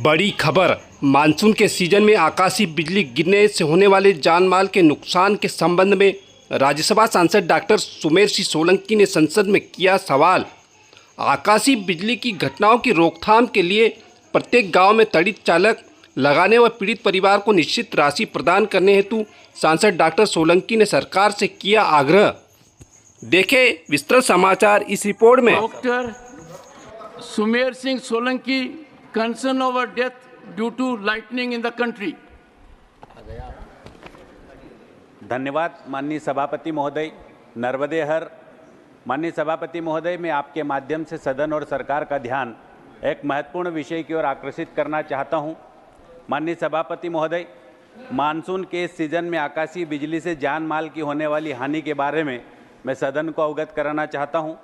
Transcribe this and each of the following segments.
बड़ी खबर। मानसून के सीजन में आकाशीय बिजली गिरने से होने वाले जान माल के नुकसान के संबंध में राज्यसभा सांसद डॉक्टर सुमेर सिंह सोलंकी ने संसद में किया सवाल। आकाशीय बिजली की घटनाओं की रोकथाम के लिए प्रत्येक गांव में तड़ित चालक लगाने व पीड़ित परिवार को निश्चित राशि प्रदान करने हेतु सांसद डॉक्टर सोलंकी ने सरकार से किया आग्रह। देखें विस्तृत समाचार इस रिपोर्ट में। Doctor Sumer Singh Solanki, concern over death due to lightning in the country. धन्यवाद माननीय सभापति महोदय। नर्मदे हर। माननीय सभापति महोदय, मैं आपके माध्यम से सदन और सरकार का ध्यान एक महत्वपूर्ण विषय की ओर आकर्षित करना चाहता हूं। माननीय सभापति महोदय, मानसून के इस सीजन में आकाशीय बिजली से जान माल की होने वाली हानि के बारे में मैं सदन को अवगत कराना चाहता हूं।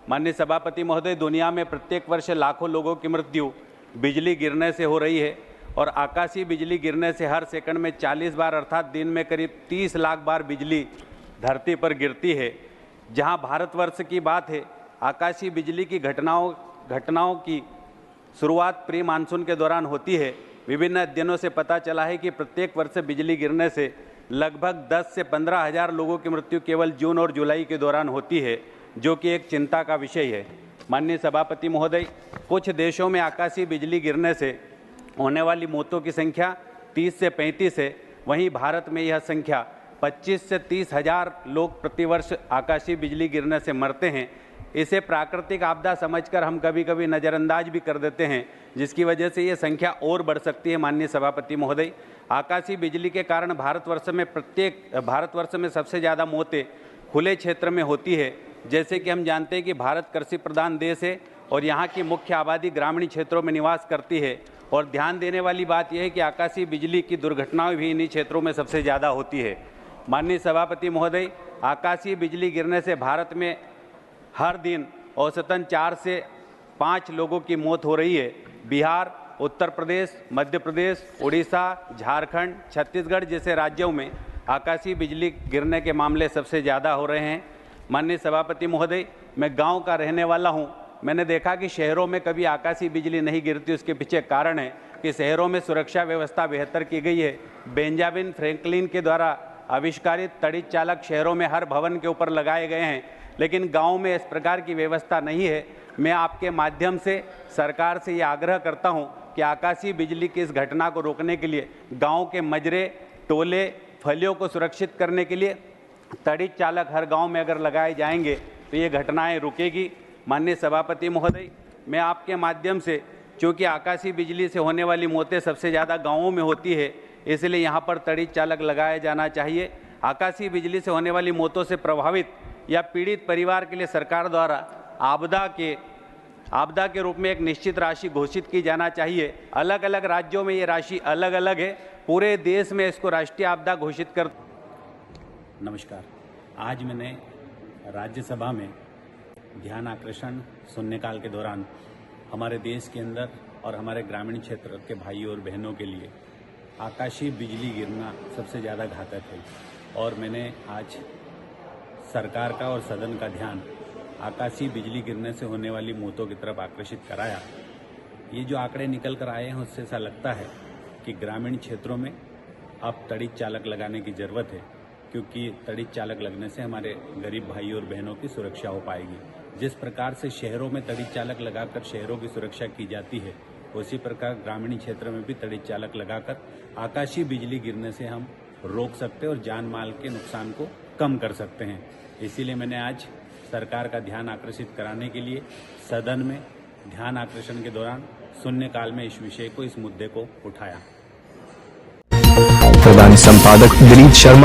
माननीय सभापति महोदय, दुनिया में प्रत्येक वर्ष लाखों लोगों की मृत्यु बिजली गिरने से हो रही है और आकाशीय बिजली गिरने से हर सेकंड में 40 बार अर्थात दिन में करीब 30 लाख बार बिजली धरती पर गिरती है। जहां भारतवर्ष की बात है, आकाशीय बिजली की घटनाओं की शुरुआत प्री मानसून के दौरान होती है। विभिन्न अध्ययनों से पता चला है कि प्रत्येक वर्ष बिजली गिरने से लगभग 10 से 15 हज़ार लोगों की मृत्यु केवल जून और जुलाई के दौरान होती है, जो कि एक चिंता का विषय है। माननीय सभापति महोदय, कुछ देशों में आकाशीय बिजली गिरने से होने वाली मौतों की संख्या 30 से 35 है। वहीं भारत में यह संख्या 25 से 30 हज़ार लोग प्रतिवर्ष आकाशीय बिजली गिरने से मरते हैं। इसे प्राकृतिक आपदा समझकर हम कभी कभी नज़रअंदाज भी कर देते हैं, जिसकी वजह से ये संख्या और बढ़ सकती है। माननीय सभापति महोदय, आकाशीय बिजली के कारण भारतवर्ष में सबसे ज़्यादा मौतें खुले क्षेत्र में होती है। जैसे कि हम जानते हैं कि भारत कृषि प्रधान देश है और यहाँ की मुख्य आबादी ग्रामीण क्षेत्रों में निवास करती है। और ध्यान देने वाली बात यह है कि आकाशीय बिजली की दुर्घटनाएं भी इन्हीं क्षेत्रों में सबसे ज़्यादा होती है। माननीय सभापति महोदय, आकाशीय बिजली गिरने से भारत में हर दिन औसतन 4 से 5 लोगों की मौत हो रही है। बिहार, उत्तर प्रदेश, मध्य प्रदेश, उड़ीसा, झारखंड, छत्तीसगढ़ जैसे राज्यों में आकाशीय बिजली गिरने के मामले सबसे ज़्यादा हो रहे हैं। माननीय सभापति महोदय, मैं गांव का रहने वाला हूं। मैंने देखा कि शहरों में कभी आकाशीय बिजली नहीं गिरती। उसके पीछे कारण है कि शहरों में सुरक्षा व्यवस्था बेहतर की गई है। बेंजामिन फ्रैंकलिन के द्वारा आविष्कारित तड़ित चालक शहरों में हर भवन के ऊपर लगाए गए हैं, लेकिन गाँव में इस प्रकार की व्यवस्था नहीं है। मैं आपके माध्यम से सरकार से ये आग्रह करता हूँ कि आकाशीय बिजली की इस घटना को रोकने के लिए गाँव के मजरे, टोले, फलियों को सुरक्षित करने के लिए तड़ित चालक हर गांव में अगर लगाए जाएंगे तो ये घटनाएं रुकेगी। माननीय सभापति महोदय, मैं आपके माध्यम से, चूँकि आकाशीय बिजली से होने वाली मौतें सबसे ज़्यादा गांवों में होती है, इसलिए यहाँ पर तड़ित चालक लगाया जाना चाहिए। आकाशीय बिजली से होने वाली मौतों से प्रभावित या पीड़ित परिवार के लिए सरकार द्वारा आपदा के रूप में एक निश्चित राशि घोषित की जाना चाहिए। अलग अलग राज्यों में ये राशि अलग अलग है, पूरे देश में इसको राष्ट्रीय आपदा घोषित कर। नमस्कार। आज मैंने राज्यसभा में ध्यान आकर्षण शून्यकाल के दौरान हमारे देश के अंदर और हमारे ग्रामीण क्षेत्र के भाइयों और बहनों के लिए आकाशीय बिजली गिरना सबसे ज़्यादा घातक है, और मैंने आज सरकार का और सदन का ध्यान आकाशीय बिजली गिरने से होने वाली मौतों की तरफ आकर्षित कराया। ये जो आंकड़े निकल कर आए हैं, उससे ऐसा लगता है कि ग्रामीण क्षेत्रों में अब तड़ित चालक लगाने की ज़रूरत है, क्योंकि तड़ित चालक लगने से हमारे गरीब भाइयों और बहनों की सुरक्षा हो पाएगी। जिस प्रकार से शहरों में तड़ित चालक लगाकर शहरों की सुरक्षा की जाती है, उसी प्रकार ग्रामीण क्षेत्र में भी तड़ित चालक लगाकर आकाशीय बिजली गिरने से हम रोक सकते हैं और जान माल के नुकसान को कम कर सकते हैं। इसीलिए मैंने आज सरकार का ध्यान आकर्षित कराने के लिए सदन में ध्यान आकर्षण के दौरान शून्यकाल में इस विषय को, इस मुद्दे को उठाया। प्रधान संपादक दिलीप शर्मा।